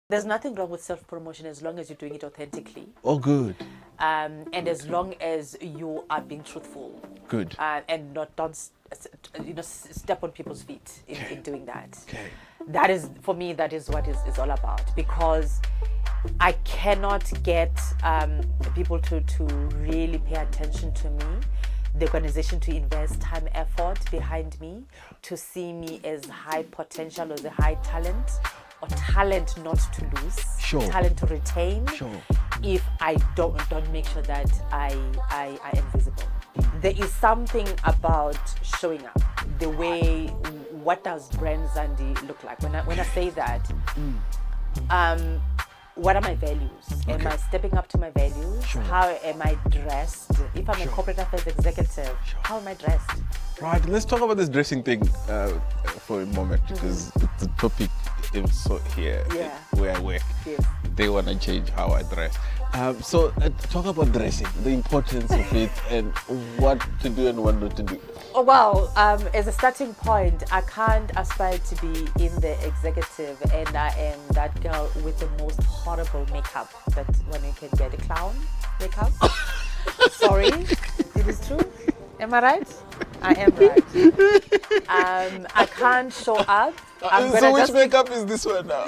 There's nothing wrong with self-promotion as long as you're doing it authentically. Oh, good. And as long as you are being truthful. Good. And don't step on people's feet in doing that. Okay. That is, for me, that is what it's all about. Because I cannot get people to really pay attention to me, the organization to invest time, effort behind me, to see me as high potential, as a high talent, or talent not to lose, talent to retain, if I don't make sure that I am visible. There is something about showing up, the way, what does brand Zandi look like? When I say that, what are my values? Am I stepping up to my values? How am I dressed? If I'm a corporate affairs executive, how am I dressed? Right, let's talk about this dressing thing for a moment, because it's a topic also here where I work. Yes. They want to change how I dress. So talk about dressing, the importance of it, and what to do and what not to do. Oh, well, as a starting point, I can't aspire to be in the executive and I am that girl with the most horrible makeup that one you can get, a clown makeup. Sorry, it is true. Am I right? I am right. I can't show up. So which makeup is this one now?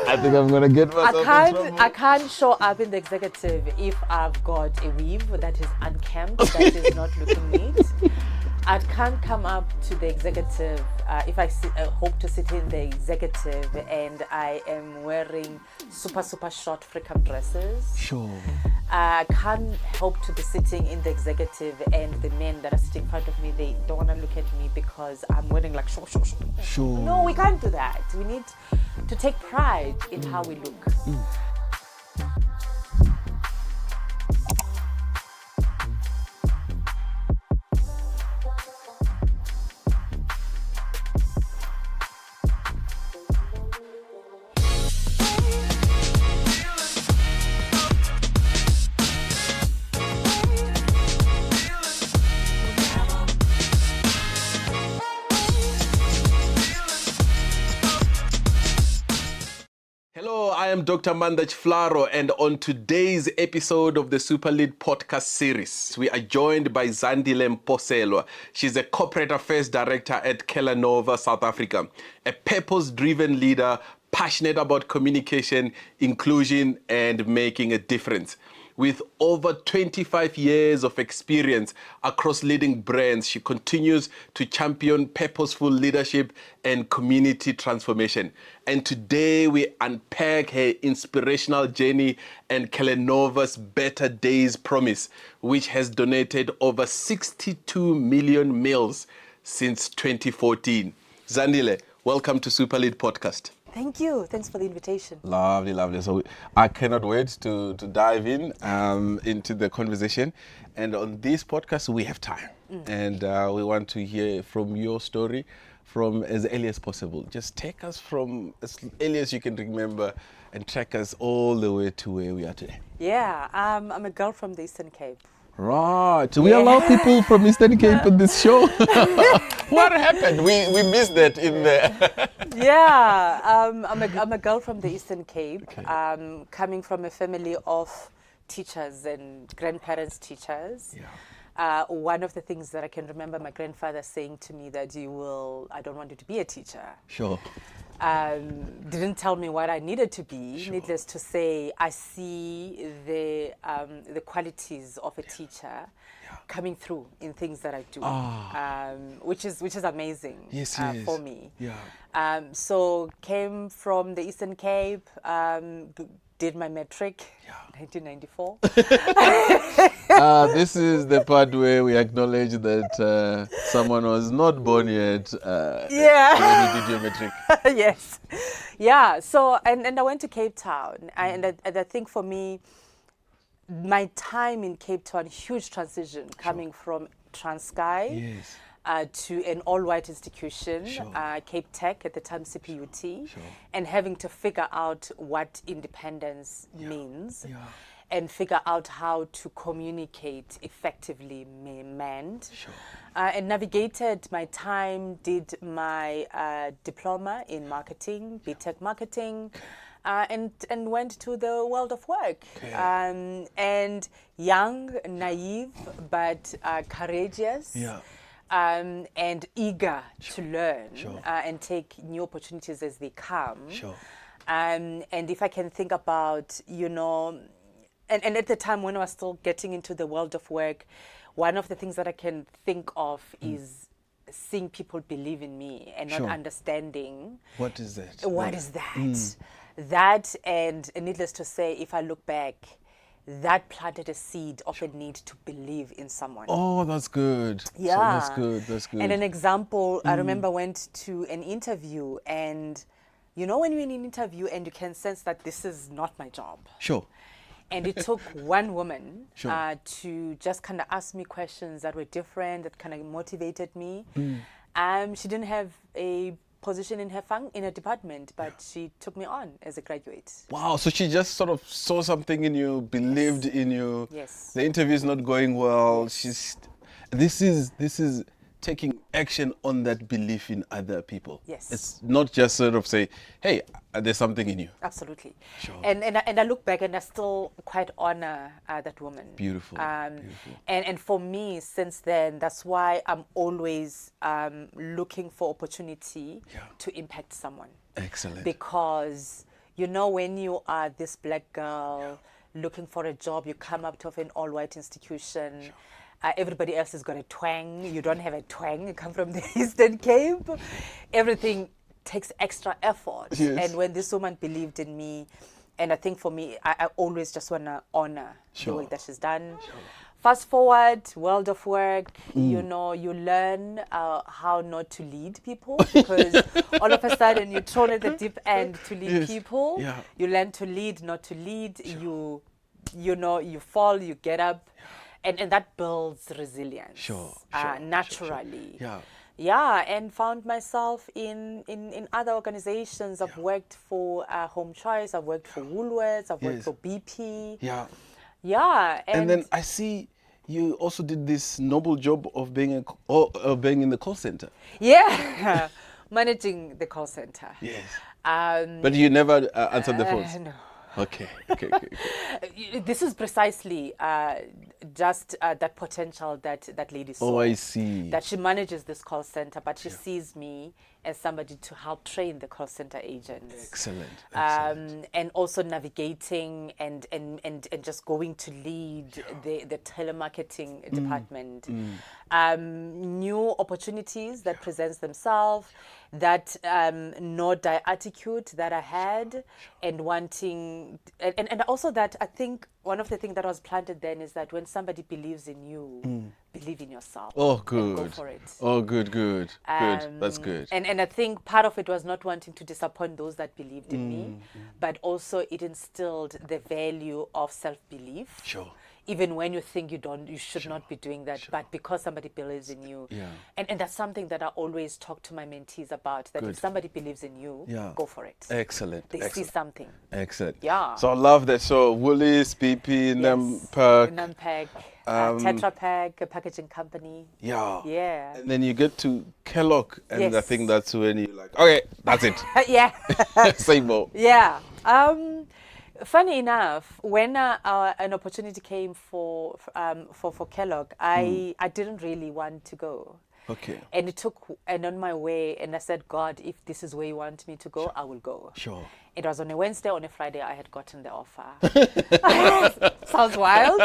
I think I'm gonna get myself in trouble. I can't show up in the executive if I've got a weave that is unkempt, that is not looking neat. I can't come up to the executive if I hope to sit in the executive and I am wearing super short free-up dresses. Sure. I can't hope to be sitting in the executive and the men that are sitting in front of me, they don't want to look at me because I'm wearing like short. Sure. No, we can't do that. We need to take pride in how we look. Hello, I am Dr. Mandach Flaro, and on today's episode of the SuperLead Podcast series, we are joined by Zandile Mposelwa. She's a corporate affairs director at Kellanova South Africa, a purpose-driven leader, passionate about communication, inclusion, and making a difference. With over 25 years of experience across leading brands, she continues to champion purposeful leadership and community transformation. And today we unpack her inspirational journey and Kellanova's Better Days Promise, which has donated over 62 million meals since 2014. Zandile, welcome to SuperLead Podcast. Thank you. Thanks for the invitation. Lovely. So I cannot wait to dive into the conversation. And on this podcast, we have time. And we want to hear from your story from as early as possible. Just take us from as early as you can remember and track us all the way to where we are today. Yeah, I'm a girl from the Eastern Cape. Right. So we allow people from Eastern Cape on this show. What happened? We missed that in there. Yeah, I'm a girl from the Eastern Cape, coming from a family of teachers and grandparents teachers. Yeah. One of the things that I can remember my grandfather saying to me that I don't want you to be a teacher. Sure. Didn't tell me what I needed to be. Sure. Needless to say, I see the qualities of a teacher coming through in things that I do, which is amazing for me. Yeah. So came from the Eastern Cape, did my matric, 1994. This is the part where we acknowledge that someone was not born yet when you did your matric. Yes. Yeah. So, and I went to Cape Town. And I think for me, my time in Cape Town, huge transition coming from Transkei to an all-white institution, Cape Tech, at the time CPUT, and having to figure out what independence means. and figure out how to communicate effectively manned. Sure. And navigated my time, did my diploma in marketing, BTech marketing, and went to the world of work. Okay. And young, naive, but courageous. Yeah. And eager to learn Sure. and take new opportunities as they come. Sure. And if I can think about, and at the time when I was still getting into the world of work, one of the things that I can think of is seeing people believe in me and not Sure. understanding. What is that? What is that? That, and needless to say, if I look back, that planted a seed of a need to believe in someone. Oh, that's good. Yeah. So that's good. That's good. And an example, I remember went to an interview, and when you're in an interview and you can sense that this is not my job. Sure. And it took one woman Sure. to just kind of ask me questions that were different, that kind of motivated me. She didn't have a position in her department, but she took me on as a graduate. Wow. So she just sort of saw something in you, believed in you. Yes. The interview is not going well. This is taking action on that belief in other people. Yes. It's not just sort of say, hey, there's something in you. Absolutely. Sure. And I look back and I still quite honor that woman. Beautiful. Beautiful. And for me, since then, that's why I'm always looking for opportunity to impact someone. Excellent. Because, when you are this black girl looking for a job, you come up to an all-white institution. Sure. Everybody else has got a twang. You don't have a twang. You come from the Eastern Cape. Everything takes extra effort. Yes. And when this woman believed in me, and I think for me, I always just want to honor the work that she's done. Sure. Fast forward, world of work, you learn how not to lead people, because all of a sudden you're thrown at the deep end to lead people. Yeah. You learn to lead, not to lead. Sure. You fall, you get up. And that builds resilience. Sure. Naturally. Yeah. Yeah, and found myself in other organizations. I've worked for Home Choice, I've worked for Woolworths, I've worked for BP. Yeah. Yeah. And then I see you also did this noble job of being in the call center. Yeah, managing the call center. Yes. But you never answered the phones? No. Okay. This is precisely just that potential that lady saw. Oh, I see. That she manages this call center, but she sees me as somebody to help train the call center agents. Excellent. And also navigating and just going to lead the telemarketing department. New opportunities that presents themselves, that no-die attitude that I had, and wanting, and also that I think one of the things that was planted then is that when somebody believes in you, believe in yourself. Oh, and good. go for it. Oh, good. Good. That's good. And I think part of it was not wanting to disappoint those that believed in me, but also it instilled the value of self-belief. Sure. Even when you think you should not be doing that, but because somebody believes in you. Yeah. And that's something that I always talk to my mentees about, that if somebody believes in you, go for it. Excellent. They see something. Excellent. Yeah. So I love that. So Woolies, BP, Unpack, Tetra Pak, a packaging company. Yeah. Yeah. And then you get to Kellogg, and I Yes. think that's when you're like, okay, that's it. Yeah. Say more. Yeah. Funny enough, when an opportunity came for Kellogg, I didn't really want to go. Okay. And on my way, and I said, God, if this is where you want me to go, I will go. Sure. It was on a Wednesday, on a Friday, I had gotten the offer. Sounds wild.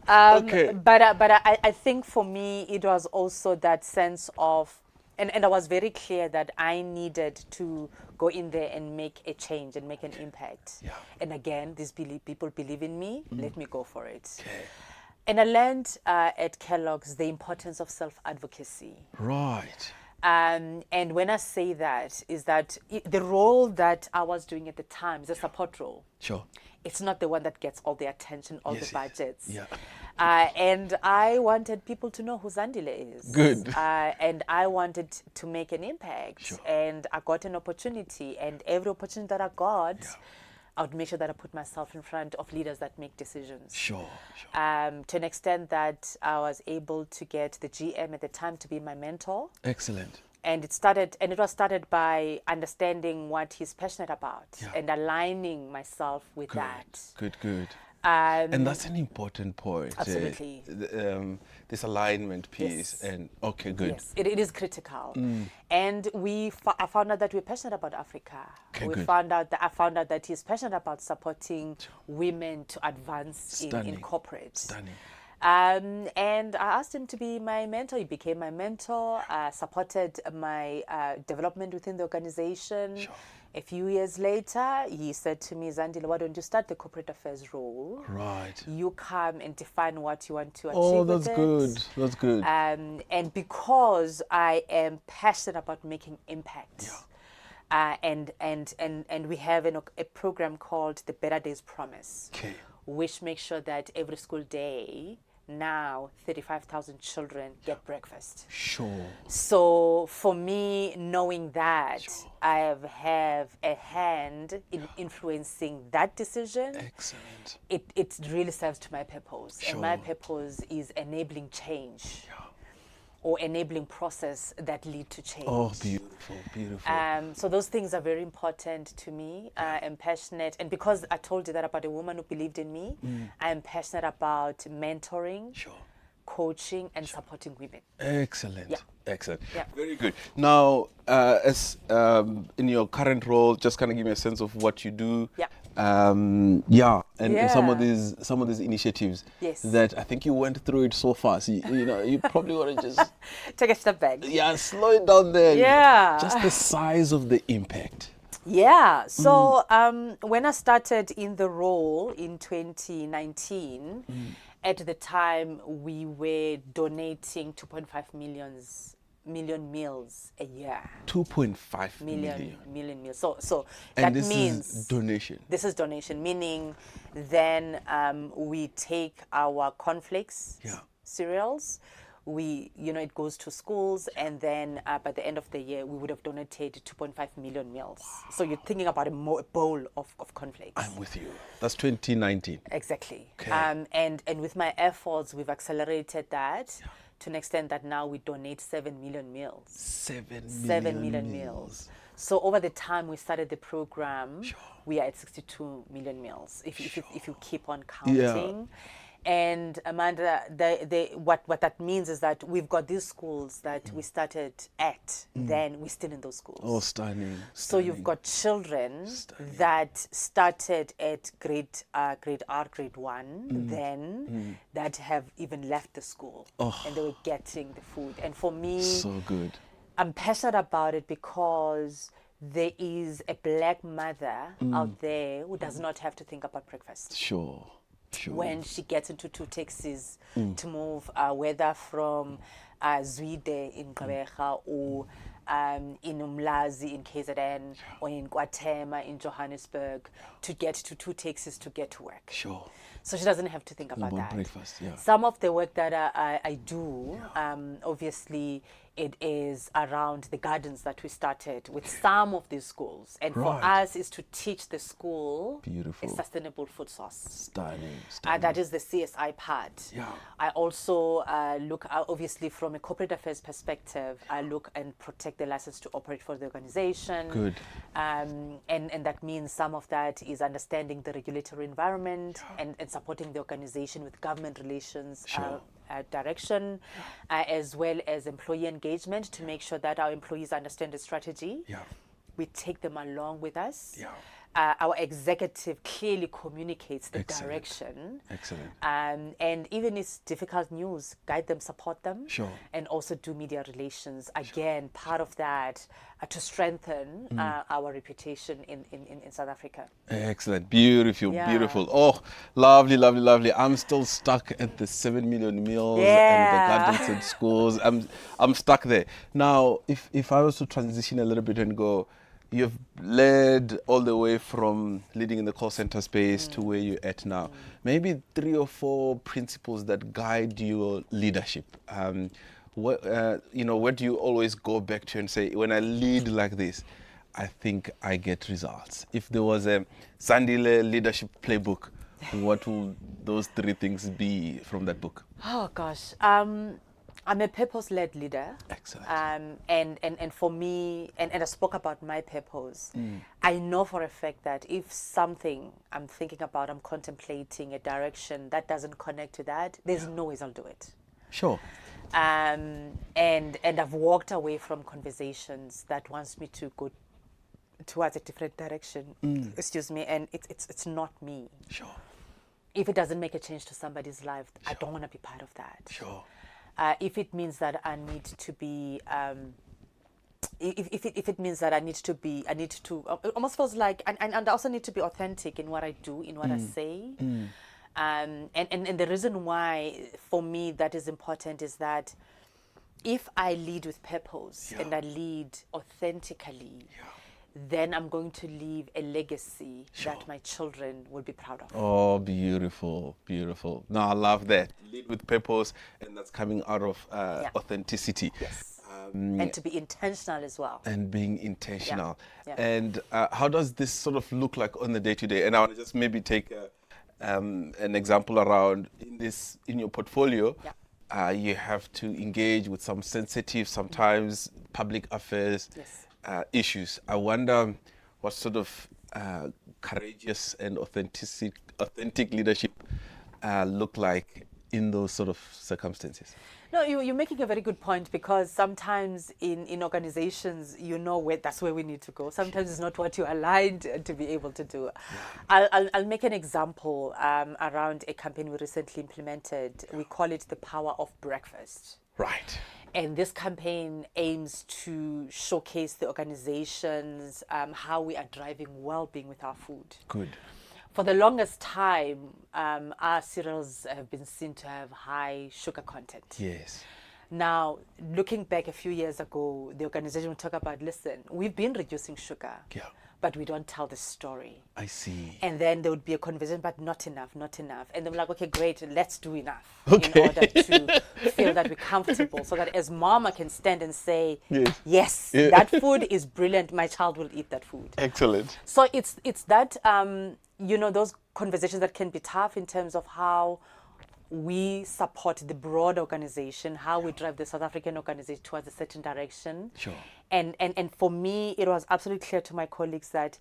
Okay. But I think for me, it was also that sense of, and I was very clear that I needed to go in there and make a change and make an impact. Yeah. And again, these people believe in me, let me go for it. Okay. And I learned at Kellogg's the importance of self-advocacy. Right. And when I say that, is that the role that I was doing at the time is a support role. Sure. It's not the one that gets all the attention, all the budgets. Yeah. And I wanted people to know who Zandile is. Good. And I wanted to make an impact. Sure. And I got an opportunity. And every opportunity that I got, I would make sure that I put myself in front of leaders that make decisions. Sure. To an extent that I was able to get the GM at the time to be my mentor. Excellent. And it was started by understanding what he's passionate about and aligning myself with that. Good. And that's an important point. Absolutely. This alignment piece. Yes. And okay, good. Yes, it is critical. And I found out that we're passionate about Africa. Okay, I good. found out that he's passionate about supporting women to advance in corporate. Stunning. And I asked him to be my mentor. He became my mentor, supported my development within the organization. Sure. A few years later, he said to me, Zandile, why don't you start the corporate affairs role? Right. You come and define what you want to achieve. Oh, that's with good. it. That's good. And because I am passionate about making impact, and we have a program called the Better Days Promise, which makes sure that every school day, now 35,000 children get breakfast. Sure. So for me, knowing that I have a hand in influencing that decision, Excellent. it really serves to my purpose. Sure. And my purpose is enabling change or enabling process that lead to change. Oh, beautiful. So those things are very important to me. I'm passionate, and because I told you that about a woman who believed in me, I'm passionate about mentoring, coaching, and supporting women. Excellent. Excellent. Yeah. Very good. Now, as in your current role, just kind of give me a sense of what you do. And some of these initiatives that I think you went through it so fast. You probably want to just take a step back. Yeah, slow it down there. Yeah. Just the size of the impact. Yeah. So when I started in the role in 2019, at the time we were donating 2.5 million meals a year. 2.5 million meals. So and that this means is donation. This is donation, meaning then we take our cornflakes, cereals. It goes to schools, and then by the end of the year, we would have donated 2.5 million meals. Wow. So you're thinking about a bowl of cornflakes. I'm with you. That's 2019. Exactly. Okay. And with my efforts, we've accelerated that to an extent that now we donate 7 million meals. 7 million meals. So over the time we started the program, we are at 62 million meals. If you keep on counting. Yeah. And Amanda, what that means is that we've got these schools that we started at, then we're still in those schools. Oh, stunning. So you've got children that started at grade R, grade 1, then that have even left the school, and they were getting the food. And for me, so good. I'm passionate about it because there is a black mother out there who does not have to think about breakfast. Sure. When she gets into 2 taxis to move, whether from Zwide in Gqeberha or in Umlazi in KZN or in Guatemala in Johannesburg, to get to 2 taxis to get to work. Sure. So she doesn't have to think about that. Breakfast, Some of the work that I do, obviously, it is around the gardens that we started with some of these schools. And for us is to teach the school a sustainable food source. Stunning. That is the CSI part. Yeah. I also look, obviously, from a corporate affairs perspective, I look and protect the license to operate for the organization. Good. And that means some of that is understanding the regulatory environment and supporting the organization with government relations direction, as well as employee engagement to make sure that our employees understand the strategy. We take them along with us. Our executive clearly communicates the direction. Excellent. And even if it's difficult news, guide them, support them. And also do media relations. Again, part of that to strengthen our reputation in South Africa. Excellent. Beautiful. Oh, lovely. I'm still stuck at the 7 million meals and the gardens and schools. I'm stuck there. Now, if I was to transition a little bit and go, you've led all the way from leading in the call center space to where you're at now. Maybe 3 or 4 principles that guide your leadership. Where do you always go back to and say, when I lead like this, I think I get results. If there was a Zandile leadership playbook, what would those 3 things be from that book? Oh gosh, I'm a purpose-led leader. Excellent. And for me, and I spoke about my purpose. I know for a fact that if something I'm thinking about, I'm contemplating a direction that doesn't connect to that, there's no ways I'll do it. Sure. And I've walked away from conversations that wants me to go towards a different direction. Excuse me, and it's not me. Sure. If it doesn't make a change to somebody's life, I don't want to be part of that. Sure. If it means that I need to be, if it means that I need to, it almost feels like, and I also need to be authentic in what I do, in what I say. And the reason why, for me, that is important is that if I lead with purpose and I lead authentically, then I'm going to leave a legacy that my children will be proud of. Oh, beautiful, beautiful. No, I love that. Lead with purpose, and that's coming out of authenticity. Yes. And to be intentional as well. And being intentional. Yeah. And how does this sort of look like on the day-to-day? And I want to just maybe take an example around in your portfolio. You have to engage with some sensitive, sometimes public affairs issues. I wonder what sort of courageous and authentic leadership look like in those sort of circumstances. No, you're making a very good point, because sometimes in organizations, that's where we need to go. Sometimes it's not what you're aligned to be able to do. I'll make an example around a campaign we recently implemented. We call it the Power of Breakfast. Right. And this campaign aims to showcase the organizations, how we are driving well-being with our food. Good. For the longest time, our cereals have been seen to have high sugar content. Yes. Now, looking back a few years ago, the organization would talk about, listen, we've been reducing sugar, but we don't tell the story. I see. And then there would be a conversation, but not enough. And they're like, okay, great, let's do enough in order to feel that we're comfortable, so that as mom, I can stand and say, yes, that food is brilliant. My child will eat that food. Excellent. So it's that, those conversations that can be tough in terms of how we support the broad organization, how we drive the South African organization towards a certain direction. Sure. And for me, it was absolutely clear to my colleagues that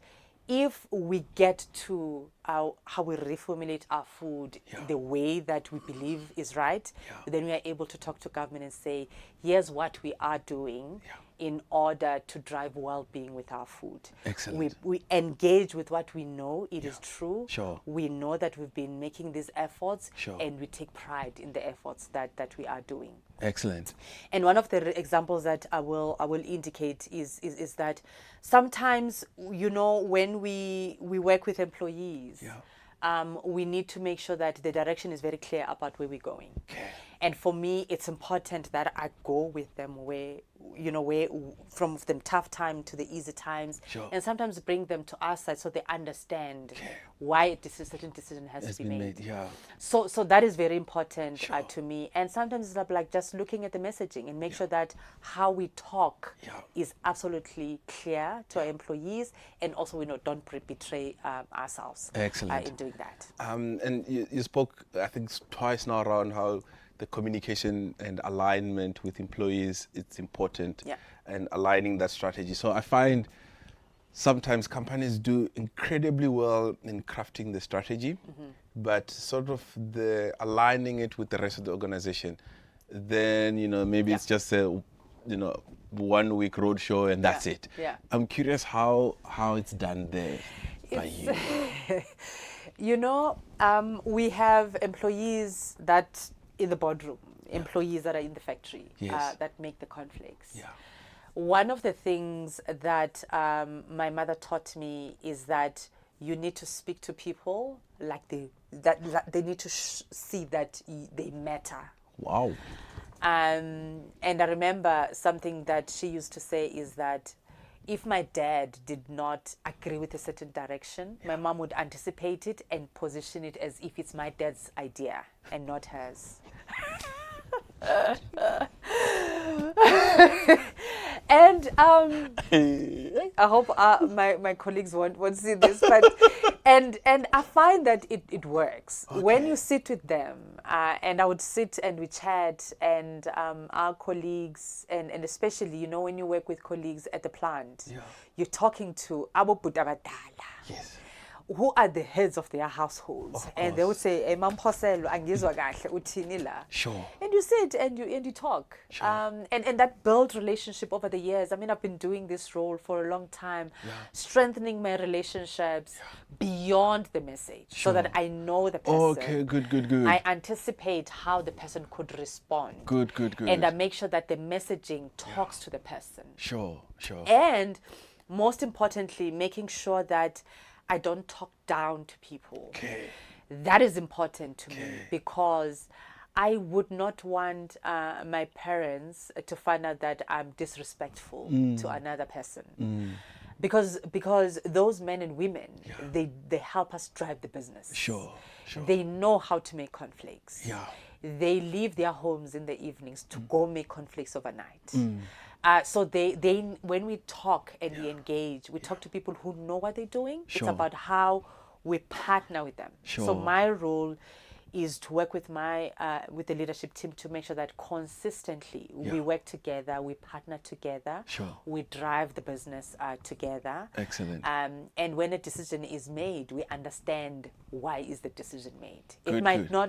if we get to how we reformulate our food the way that we believe is right, then we are able to talk to government and say, here's what we are doing in order to drive well-being with our food. Excellent. We engage with what we know it is true. Sure. We know that we've been making these efforts, Sure. and we take pride in the efforts that we are doing. Excellent. And one of the examples that I will indicate is that sometimes, when we work with employees, we need to make sure that the direction is very clear about where we're going. Okay. And for me, it's important that I go with them where from the tough time to the easy times, Sure. and sometimes bring them to our side so they understand why a certain decision has to be made. So that is very important to me. And sometimes it's like just looking at the messaging and make sure that how we talk is absolutely clear to our employees, and also we don't betray ourselves. Excellent. In doing that. And you spoke, I think, twice now around how the communication and alignment with employees, it's important, and aligning that strategy. So I find sometimes companies do incredibly well in crafting the strategy, but sort of the aligning it with the rest of the organization, then, maybe it's just a, 1 week roadshow and that's it. I'm curious how it's done there by you. We have employees that in the boardroom, employees that are in the factory, that make the conflicts. One of the things that my mother taught me is that you need to speak to people like they need to see that they matter. Wow. And I remember something that she used to say is that if my dad did not agree with a certain direction, my mom would anticipate it and position it as if it's my dad's idea and not hers. And I hope my colleagues won't see this, but and I find that it works when you sit with them. And I would sit and we chat, and our colleagues, and especially when you work with colleagues at the plant, you're talking to abo bhuti abadala. Yes. Who are the heads of their households, and they would say, Mposelwa, angizwa kahle uthini la. Sure. And you sit and you talk. Sure. And that built relationship over the years. I mean, I've been doing this role for a long time, strengthening my relationships beyond the message, so that I know the person. Okay, good. I anticipate how the person could respond. Good. And I make sure that the messaging talks to the person. Sure. And most importantly, making sure that I don't talk down to people. Okay. That is important to me, because I would not want my parents to find out that I'm disrespectful to another person. Because those men and women, they help us drive the business. Sure. They know how to make conflicts. Yeah. They leave their homes in the evenings to go make conflicts overnight. So they when we talk and we engage, we talk to people who know what they're doing. Sure. It's about how we partner with them. Sure. So my role is to work with with the leadership team to make sure that consistently we work together, we partner together, we drive the business together. Excellent. And when a decision is made, we understand why is the decision made. Good.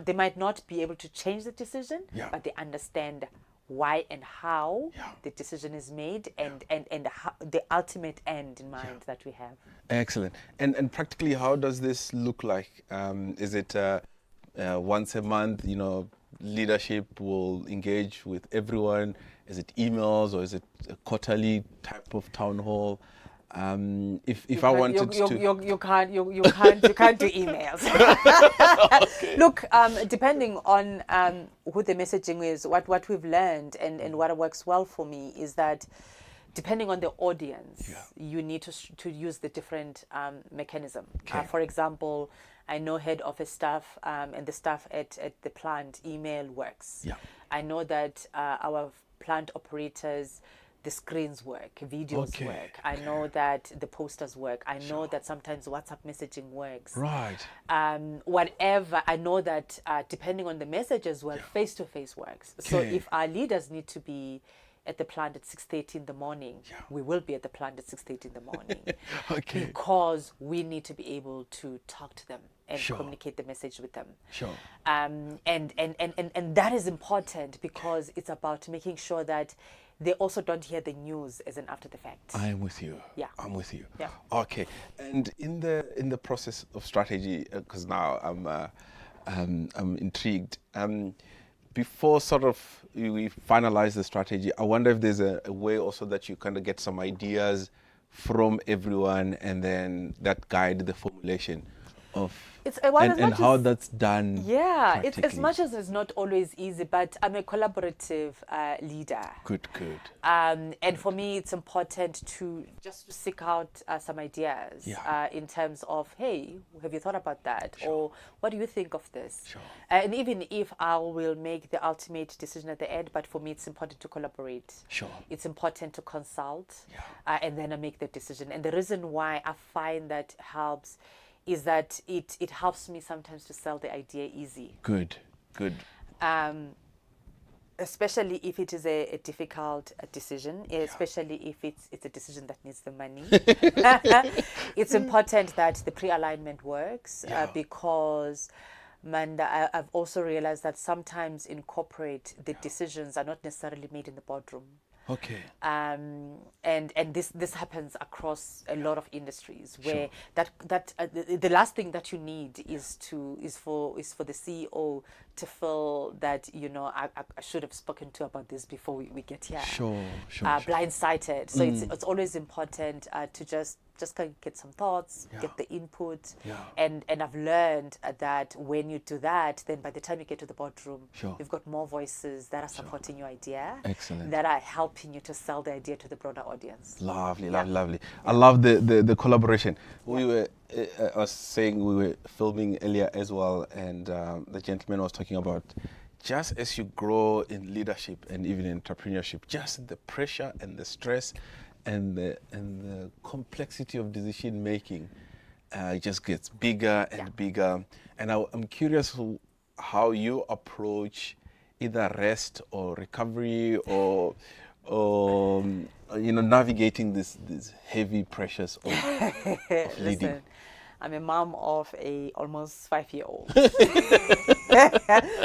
They might not be able to change the decision, but they understand why and how the decision is made, and how, the ultimate end in mind that we have. Excellent. And practically, how does this look like? Is it once a month, leadership will engage with everyone? Is it emails, or is it a quarterly type of town hall? If I wanted to, you can't do emails. Look, depending on who the messaging is, what we've learned and what works well for me is that depending on the audience, you need to use the different mechanism. For example, I know head office staff and the staff at the plant, email works. I know that our plant operators, the screens work, videos work. I know that the posters work. I know that sometimes WhatsApp messaging works. Right. Whatever. I know that depending on the message as well, face-to-face works. So if our leaders need to be at the plant at 6:30 in the morning, we will be at the plant at 6:30 in the morning. Because we need to be able to talk to them and communicate the message with them. And that is important, because it's about making sure that they also don't hear the news as an after the fact. I'm with you. I'm with you. Yeah. Okay. And in the process of strategy, because now I'm intrigued. Before sort of we finalize the strategy, I wonder if there's a way also that you kind of get some ideas from everyone, and then that guide the formulation of and how that's done. It's as much as it's not always easy, but I'm a collaborative leader. Good. And for me, it's important to just seek out some ideas in terms of, hey, have you thought about that? Or what do you think of this? And even if I will make the ultimate decision at the end, but for me, it's important to collaborate. It's important to consult, and then I make the decision. And the reason why I find that helps is that it helps me sometimes to sell the idea easy. Good. Especially if it is a difficult decision, especially if it's a decision that needs the money. It's important that the pre-alignment works, because Manda, I've also realized that sometimes in corporate, the decisions are not necessarily made in the boardroom. And this happens across a lot of industries, where the last thing that you need is for the CEO to feel that I should have spoken to about this before we get here. Blindsided. So it's always important to just kind of get some thoughts, get the input, and I've learned that when you do that, then by the time you get to the boardroom, you've got more voices that are supporting your idea, that are helping you to sell the idea to the broader audience. Lovely. I love the collaboration. I was saying we were filming earlier as well, and the gentleman was talking about just as you grow in leadership and even in entrepreneurship, just the pressure and the stress and the complexity of decision making just gets bigger and bigger. And I'm curious how you approach either rest or recovery or navigating these heavy pressures of leading. Listen, I'm a mom of a almost 5-year-old.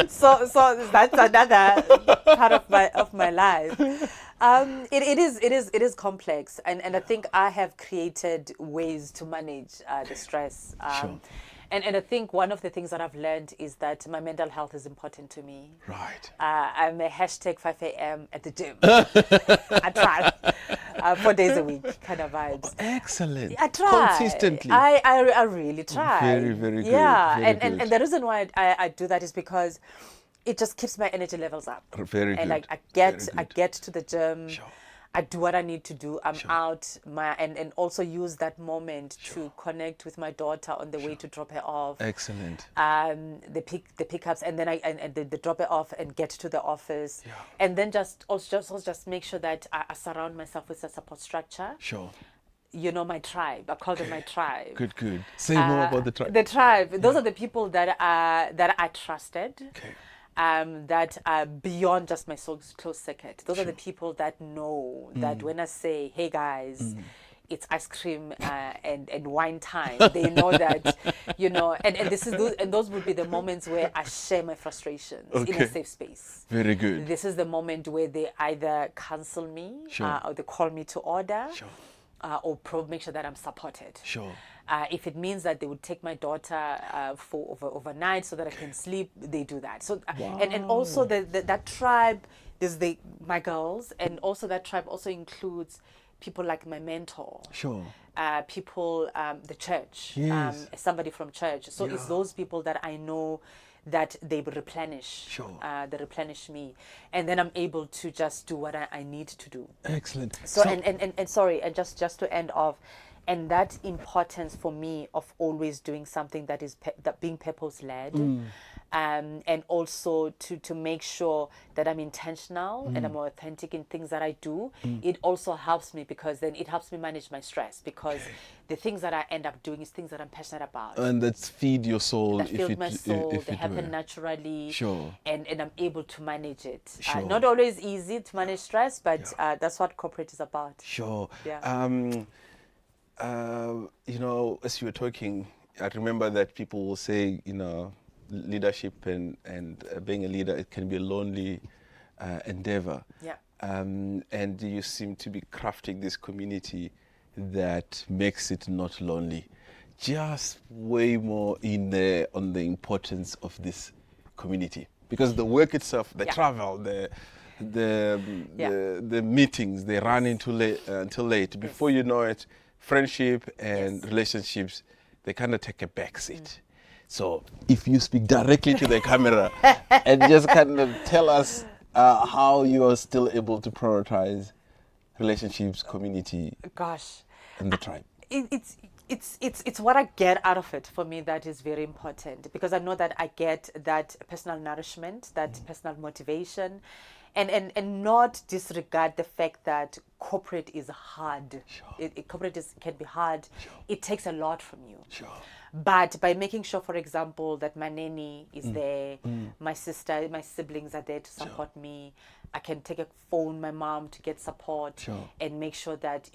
so that's another part of my life. It is complex, and I think I have created ways to manage the stress. Sure. And I think one of the things that I've learned is that my mental health is important to me. Right. I'm a hashtag 5 a.m. at the gym. I try 4 days a week kind of vibes. Excellent. I try. Consistently. I really try. Very, very good. Yeah, Very and good. the reason why I do that is because it just keeps my energy levels up. Very good. And I Very get to the gym. Sure. I do what I need to do. I'm Sure. out and also use that moment to connect with my daughter on the way to drop her off. Excellent. The pickups, and then the drop her off and get to the office, and then just make sure that I surround myself with a support structure. Sure. My tribe. I call them my tribe. Good. Say more about the tribe. The tribe. Those are the people that I trusted. Okay. That are beyond just my close circuit. Those are the people that know that when I say, "Hey guys, it's ice cream and wine time," they know that, and those would be the moments where I share my frustrations in a safe space. Very good. This is the moment where they either cancel me or they call me to order. Sure. Or make sure that I'm supported. Sure. If it means that they would take my daughter for overnight so that I can sleep, they do that. So and also that tribe, there's my girls, and also that tribe also includes people like my mentor. Sure. People, the church, Yes. somebody from church. So it's those people that I know that they will replenish. Sure. They replenish me, and then I'm able to just do what I need to do. Excellent. So and sorry, and just to end off, and that importance for me of always doing something that is that being purpose led, and also to make sure that I'm intentional and I'm authentic in things that I do. It also helps me because then it helps me manage my stress, because the things that I end up doing is things that I'm passionate about. And that's feed your soul. That feed my soul. They happen were. naturally. Sure. And I'm able to manage it. Sure. Not always easy to manage stress, but that's what corporate is about. Sure. Yeah. As you were talking, I remember that people will say, leadership and being a leader, it can be a lonely endeavor. Yeah. And you seem to be crafting this community that makes it not lonely. Just way more on the importance of this community, because the work itself, the travel, the meetings, they run until late. Before you know it, friendship and relationships, they kind of take a back seat. So if you speak directly to the camera and just kind of tell us how you are still able to prioritize relationships, community, and the tribe. It's what I get out of it for me that is very important, because I know that I get that personal nourishment, that personal motivation, and not disregard the fact that corporate is hard. Sure. Corporate can be hard. Sure. It takes a lot from you. Sure. But by making sure, for example, that my nanny is there, my sister, my siblings are there to support me, I can take a phone my mom to get support, and make sure that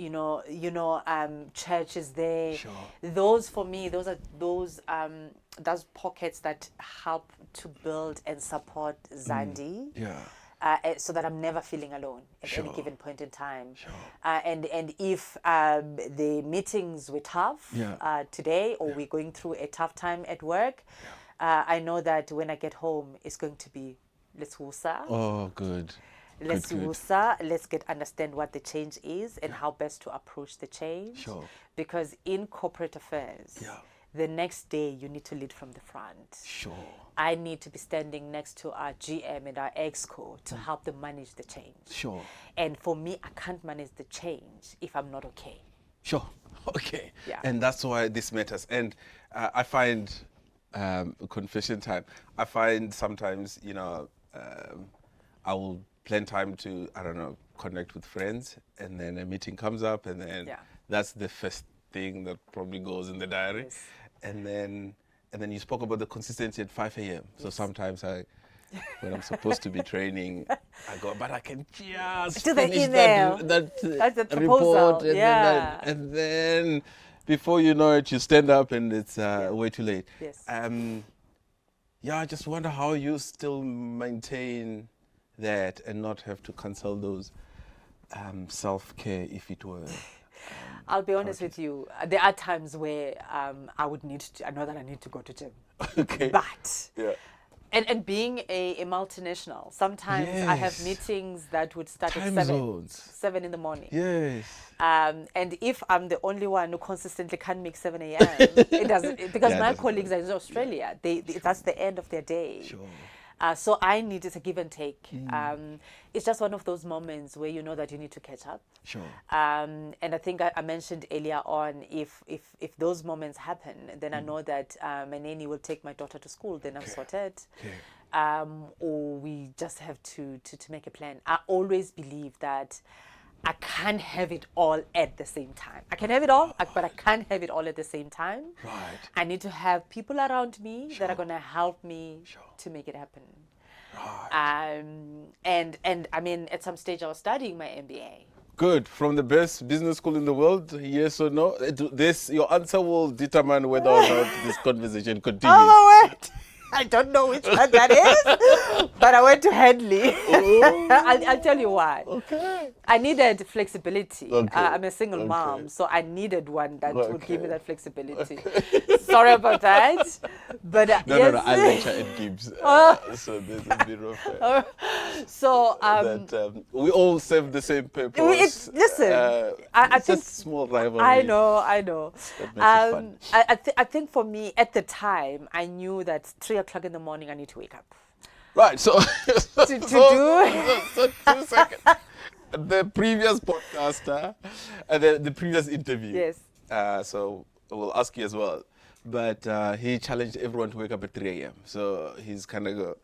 church is there. Sure. Those for me, those are those pockets that help to build and support Zandi. So that I'm never feeling alone at any given point in time. And if the meetings were tough today, or we're going through a tough time at work, I know that when I get home, it's going to be, let's wusa. Oh, good. Let's wusa. Let's understand what the change is and how best to approach the change. Sure. Because in corporate affairs, the next day you need to lead from the front. Sure. I need to be standing next to our GM and our exco to help them manage the change. Sure. And for me, I can't manage the change if I'm not okay. Sure. Okay. Yeah. And that's why this matters. And I find, confession time, I find sometimes, I will plan time to, I don't know, connect with friends, and then a meeting comes up, and then that's the first thing that probably goes in the diary. Yes. And then you spoke about the consistency at 5 a.m. So sometimes when I'm supposed to be training, I go, but I can just to the finish email. that That's the report. proposal. And then before you know it, you stand up and it's way too late. Yes. I just wonder how you still maintain that and not have to cancel those self-care, if it were. I'll be honest with you. There are times where I know that I need to go to gym. Okay. But Yeah. And being a multinational, sometimes I have meetings that would start Time at zones. 7 in the morning. Yes. And if I'm the only one who consistently can't make 7 a.m., it doesn't, because my colleagues are in Australia. That's the end of their day. Sure. So I need it a give and take. It's just one of those moments where you know that you need to catch up. Sure. And I think I mentioned earlier on, if those moments happen, then I know that my nanny will take my daughter to school. Then I'm sorted. Or we just have to make a plan. I always believe that I can't have it all at the same time. I can have it all, but I can't have it all at the same time. Right. I need to have people around me that are going to help me to make it happen. Right. And I mean, at some stage I was studying my MBA. Good. From the best business school in the world, yes or no? Your answer will determine whether or not this conversation continues. Oh, wait. I don't know which one that is, but I went to Henley. I'll tell you why. Okay. I needed flexibility. Okay. I'm a single mom, so I needed one that would give me that flexibility. Sorry about that. But No, I lecture at Gibbs. So there's a bit of so that we all serve the same purpose. I think just small rivalry. I know. That makes it fun. I think for me at the time, I knew that 3 o'clock in the morning I need to wake up. Right. So to do. So 2 seconds. The previous podcaster, the previous interview. Yes. So we'll ask you as well. But he challenged everyone to wake up at 3 a.m. So he's kind of go,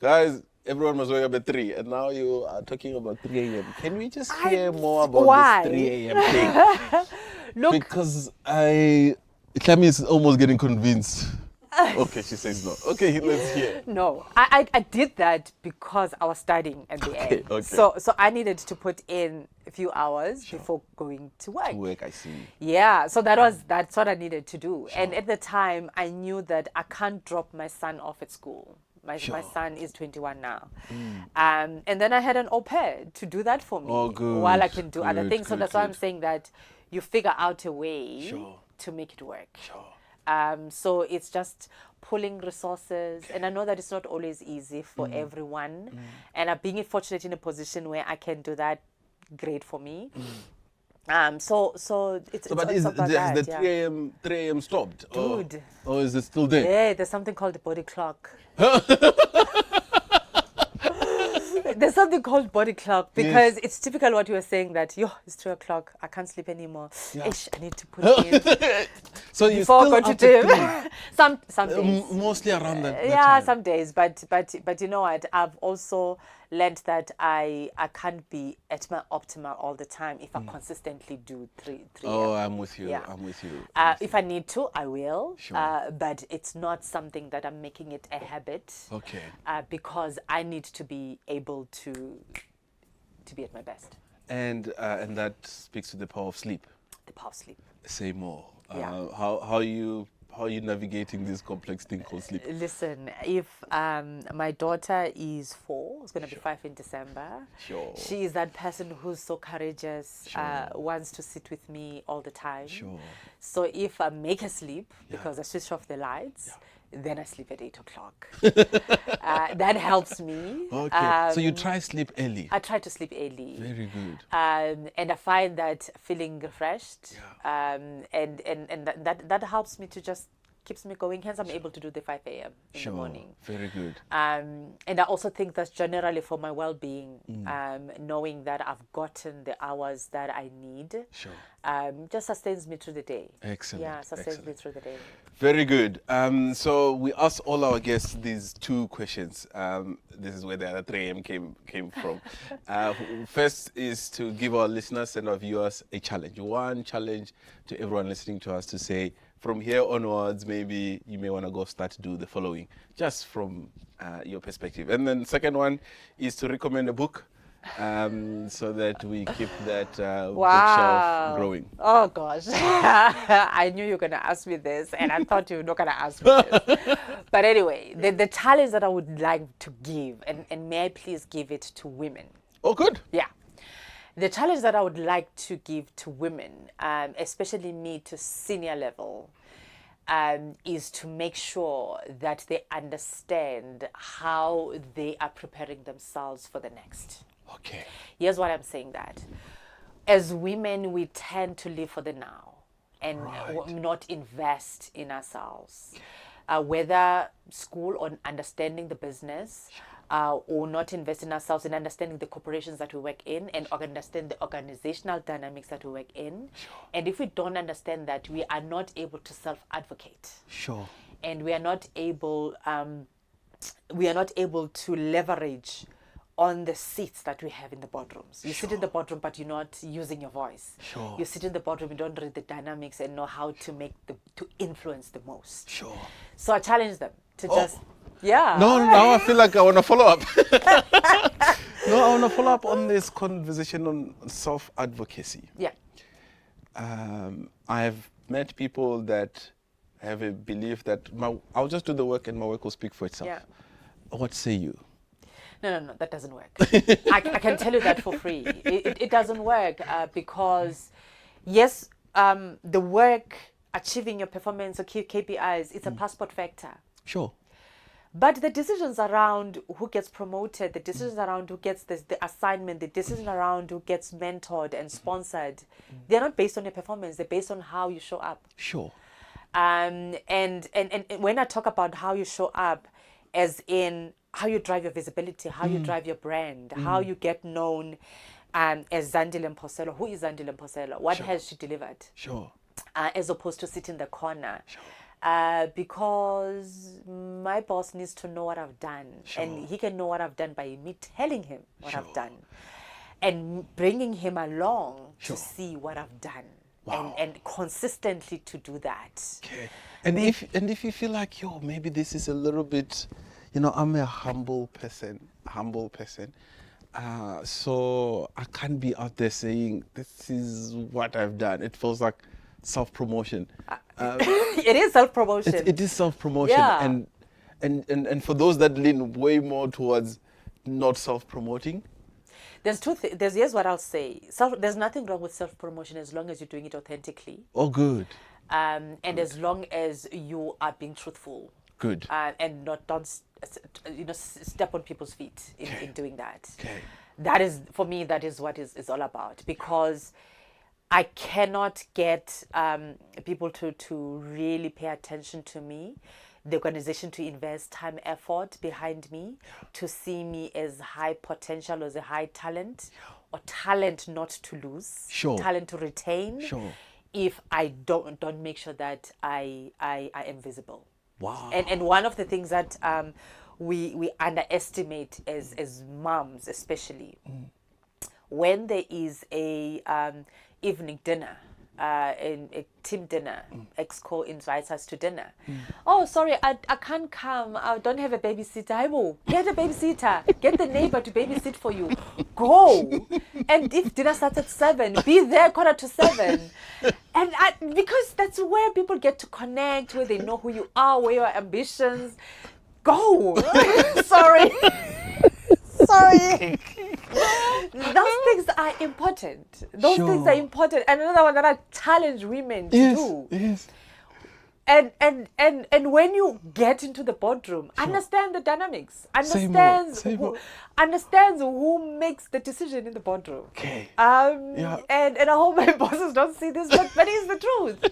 guys, everyone must wake up at 3. And now you are talking about 3 a.m. Can we just hear more about this 3 a.m. thing? Look, because Klami is almost getting convinced. Okay, she says no. Okay, let's hear. No, I did that because I was studying MBA. Okay. So I needed to put in a few hours before going to work. To work, I see. Yeah, so that's what I needed to do. And at the time, I knew that I can't drop my son off at school. My son is 21 now. And then I had an au pair to do that for me while I can do other things. So that's why I'm saying that you figure out a way to make it work. So it's just pulling resources, and I know that it's not always easy for everyone. And I'm being fortunate in a position where I can do that. Great for me. So it's but it's has about the that, 3 a.m. stopped? Dude. Or is it still there? Yeah, there's something called the body clock. There's something called body clock because it's typical what you were saying that, it's 2 o'clock, I can't sleep anymore. Ish, I need to put in. So you Before still I go to gym. Some days. Mostly around that Yeah, time. some days. But you know what? I've also learned that I can't be at my optimal all the time if I consistently do 3 Oh, I'm with you. Yeah. I'm with you. If I need to, I will. Sure. But it's not something that I'm making it a habit. Okay. Because I need to be able to be at my best. And that speaks to the power of sleep. The power of sleep. Say more. Yeah. How are you navigating this complex thing called sleep? Listen, if my daughter is 4, it's going to be 5 in December. Sure. She is that person who's so courageous, wants to sit with me all the time. Sure. So if I make her sleep, because I switch off the lights, then I sleep at 8 o'clock. That helps me. Okay. So you try sleep early. I try to sleep early. Very good. And I find that feeling refreshed. And that helps me to just keeps me going. Hence, I'm able to do the 5 a.m. in the morning. Very good. And I also think that's generally for my well-being, knowing that I've gotten the hours that I need. Just sustains me through the day. Excellent. Yeah, sustains me through the day. Very good. So we asked all our guests these 2 questions. This is where the other 3 a.m. came from. First is to give our listeners and our viewers a challenge. One challenge to everyone listening to us to say, from here onwards, maybe you may want to go start to do the following, just from your perspective. And then second one is to recommend a book. So that we keep that bookshelf growing. Oh gosh, I knew you were going to ask me this, and I thought you were not going to ask me this. But anyway, the challenge that I would like to give, and may I please give it to women? Oh, good. Yeah. The challenge that I would like to give to women, especially me to senior level, is to make sure that they understand how they are preparing themselves for the next. Okay. Here's what I'm saying that. As women, we tend to live for the now and not invest in ourselves. Whether school on understanding the business or not invest in ourselves in understanding the corporations that we work in and understand the organizational dynamics that we work in. And if we don't understand that, we are not able to self-advocate. And we are not able to leverage on the seats that we have in the boardrooms. You sit in the boardroom, but you're not using your voice. You sit in the boardroom, you don't read the dynamics and know how to to influence the most. So I challenge them to No, now I feel like I want to follow up. I want to follow up on this conversation on self-advocacy. Yeah. I've met people that have a belief that I'll just do the work and my work will speak for itself. Yeah. What say you? No, that doesn't work. I can tell you that for free. It doesn't work because, yes, the work, achieving your performance or KPIs, it's a passport factor. But the decisions around who gets promoted, the decisions around who gets the assignment, the decisions around who gets mentored and sponsored, they're not based on your performance. They're based on how you show up. And when I talk about how you show up, as in how you drive your visibility, how you drive your brand, how you get known as Zandile Mposelwa. Who is Zandile Mposelwa? What has she delivered? As opposed to sit in the corner. Because my boss needs to know what I've done. And he can know what I've done by me telling him what I've done. And bringing him along to see what I've done. And consistently to do that. And if you feel like, maybe this is a little bit, I'm a humble person. So I can't be out there saying, this is what I've done. It feels like self-promotion. It is self-promotion. It is self-promotion. Yeah. And for those that lean way more towards not self-promoting, there's here's what I'll say. There's nothing wrong with self-promotion as long as you're doing it authentically. Oh, good. And as long as you are being truthful. Good. And don't step on people's feet in doing that. That is, for me, that is what it's all about. Because I cannot get people to really pay attention to me, the organization to invest time, effort behind me, to see me as high potential, as a high talent, or talent not to lose, talent to retain, if I don't make sure that I am visible. And one of the things that we underestimate as moms, especially, when there is a evening dinner, a team dinner, Exco invites us to dinner. Oh, sorry, I can't come. I don't have a babysitter. I will get a babysitter. Get the neighbor to babysit for you. Go. And if dinner starts at 7, be there 7:15. And because that's where people get to connect, where they know who you are, where your ambitions. Go. Sorry. Those things are important. Those things are important. And another one that I challenge women to do. And when you get into the boardroom, understand the dynamics. Understands who makes the decision in the boardroom. And I hope my bosses don't see this, but it's the truth.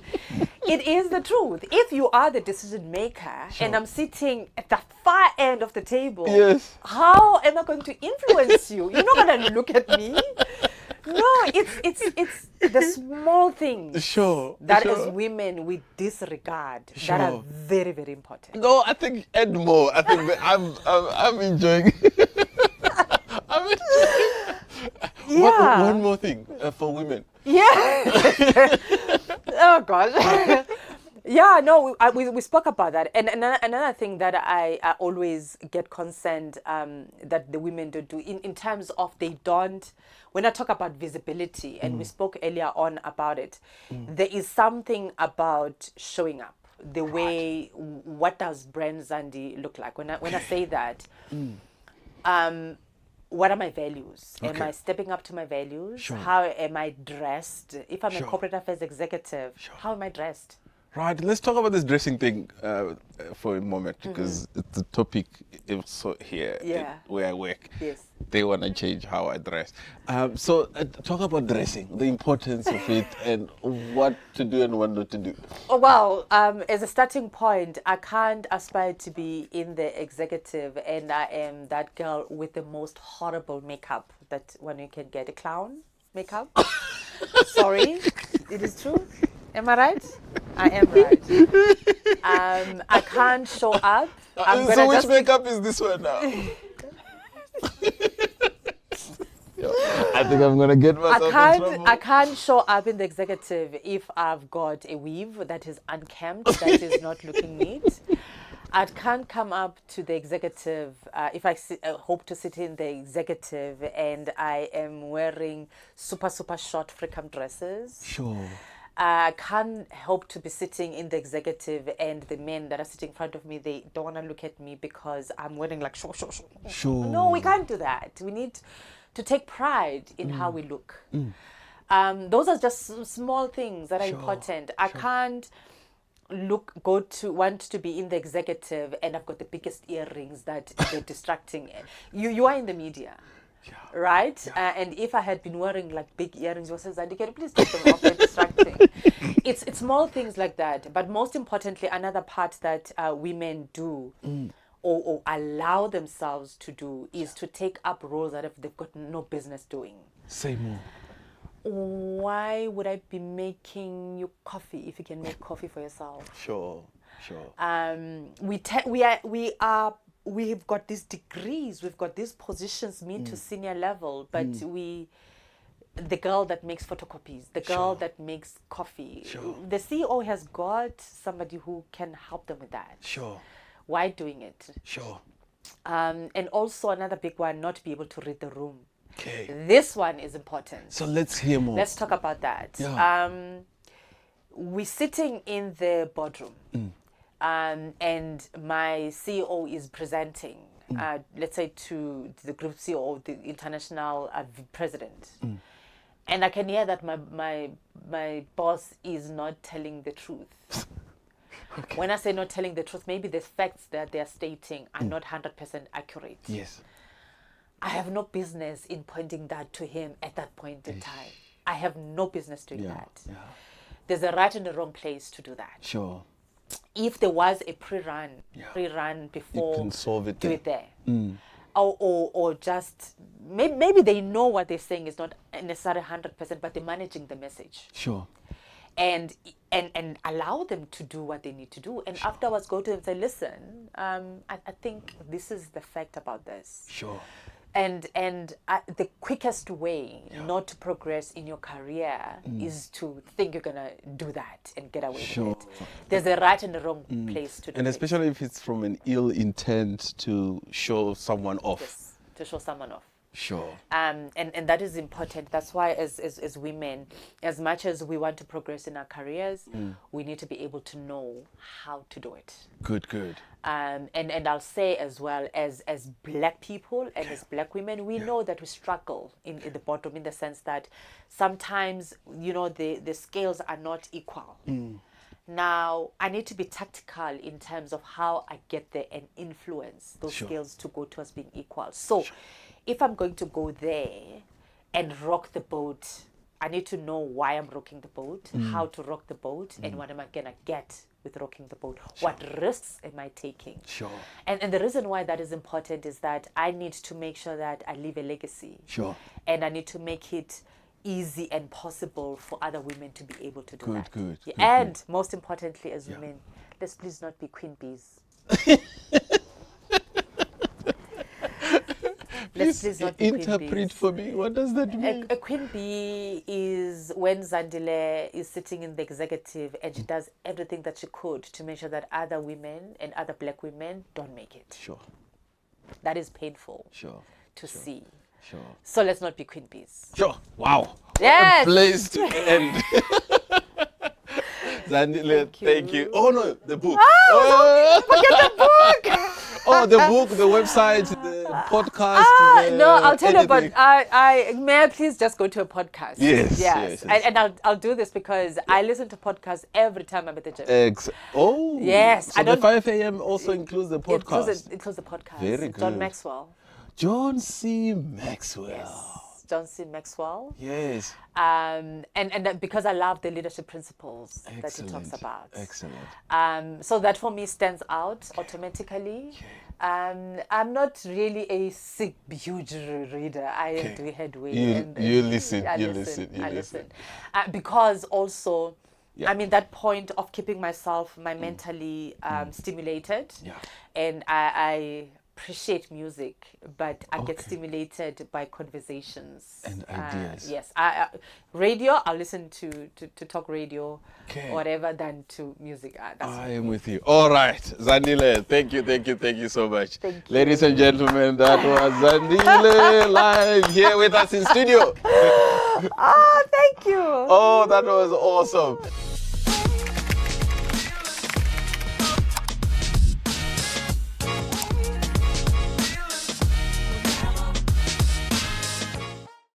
It is the truth. If you are the decision maker and I'm sitting at the far end of the table, Yes. how am I going to influence you? You're not going to look at me. No, it's the small things that as women we disregard that are very, very important. No, I think add more. I think that I'm enjoying. I'm enjoying. Yeah. One more thing for women. Yeah. Oh gosh. Yeah, no, we spoke about that. And another thing that I always get concerned that the women don't do in terms of they don't, when I talk about visibility, and we spoke earlier on about it, there is something about showing up. The way, what does brand Zandi look like? When I say that, what are my values? Am I stepping up to my values? How am I dressed? If I'm a corporate affairs executive, how am I dressed? Right, let's talk about this dressing thing for a moment, because it's the topic also here where I work. Yes. They want to change how I dress. So talk about dressing, the importance of it, and what to do and what not to do. Oh, well, as a starting point, I can't aspire to be in the executive and I am that girl with the most horrible makeup that one you can get, a clown makeup. Sorry, it is true. Am I right? I am right. I can't show up. So which makeup is this one now? I think I'm gonna get myself in trouble. I can't show up in the executive if I've got a weave that is unkempt, that is not looking neat. I can't come up to the executive if I hope to sit in the executive and I am wearing super short freakum dresses. Sure. I can't hope to be sitting in the executive and the men that are sitting in front of me, they don't want to look at me because I'm wearing like short. Sure. No, we can't do that. We need to take pride in how we look. Those are just small things that are important. I can't want to be in the executive and I've got the biggest earrings that they're distracting. You are in the media. Right? And if I had been wearing like big earrings, you said, can you please take them off? They're distracting. It's small things like that. But most importantly, another part that women do or allow themselves to do is to take up roles that they've got no business doing. Say more. Why would I be making you coffee if you can make coffee for yourself? Sure. We've got these degrees, we've got these positions mid to senior level, but the girl that makes photocopies, the girl that makes coffee, the CEO has got somebody who can help them with that. Why doing it? And also another big one, not be able to read the room. This one is important. So let's hear more. Let's talk about that. We're sitting in the boardroom. And my CEO is presenting, let's say to the group CEO, the international president. And I can hear that my boss is not telling the truth. When I say not telling the truth, maybe the facts that they are stating are not 100% accurate. Yes. I have no business in pointing that to him at that point in time. I have no business doing that. There's a right and a wrong place to do that. If there was a pre-run before, you can solve it do it there. Or just maybe they know what they're saying is not necessarily 100%, but they're managing the message. And allow them to do what they need to do, and afterwards go to them and say, listen, I think this is the fact about this. And the quickest way not to progress in your career is to think you're gonna do that and get away with it. There's a right and a wrong place to do it. And especially if it's from an ill intent to show someone off. Yes, to show someone off. And that is important. That's why as women, as much as we want to progress in our careers, we need to be able to know how to do it. Good. And I'll say as well, as black people and as black women, we know that we struggle in the bottom, in the sense that sometimes, the scales are not equal. Now, I need to be tactical in terms of how I get there and influence those scales to go towards being equal. So if I'm going to go there and rock the boat I need to know why I'm rocking the boat, how to rock the boat, and what am I gonna get with rocking the boat? Sure. What risks am I taking? Sure. And the reason why that is important is that I need to make sure that I leave a legacy. Sure. And I need to make it easy and possible for other women to be able to do that. Good. And most importantly, as women, let's please not be queen bees. Please interpret for me. What does that mean? A queen bee is when Zandile is sitting in the executive and she does everything that she could to make sure that other women and other black women don't make it. Sure. That is painful to see. Sure. So let's not be queen bees. Sure. Wow. Yes. What a place to end. Zandile, thank you. Oh no, the book. Forget the book. Oh, the book, the website, the podcast. No, I'll tell you about. anything. May I please just go to a podcast? Yes. And I'll do this because I listen to podcasts every time I'm at the gym. Yes. So I don't. the 5 a.m. also includes the podcast. It includes the podcast. Very good. John Maxwell. John C. Maxwell. Yes. John C. Maxwell. Yes. And because I love the leadership principles that he talks about. Excellent. So that for me stands out automatically. I'm not really a huge reader. I do headway. You listen. I listen. Because also, I'm in that point of keeping myself mentally stimulated. Yeah. And I appreciate music, but I get stimulated by conversations and ideas. Yes, radio. I'll listen to talk radio, whatever, than to music. I am with you. All right, Zandile, thank you so much. Thank you. Ladies and gentlemen, that was Zandile live here with us in studio. Thank you. Oh, that was awesome.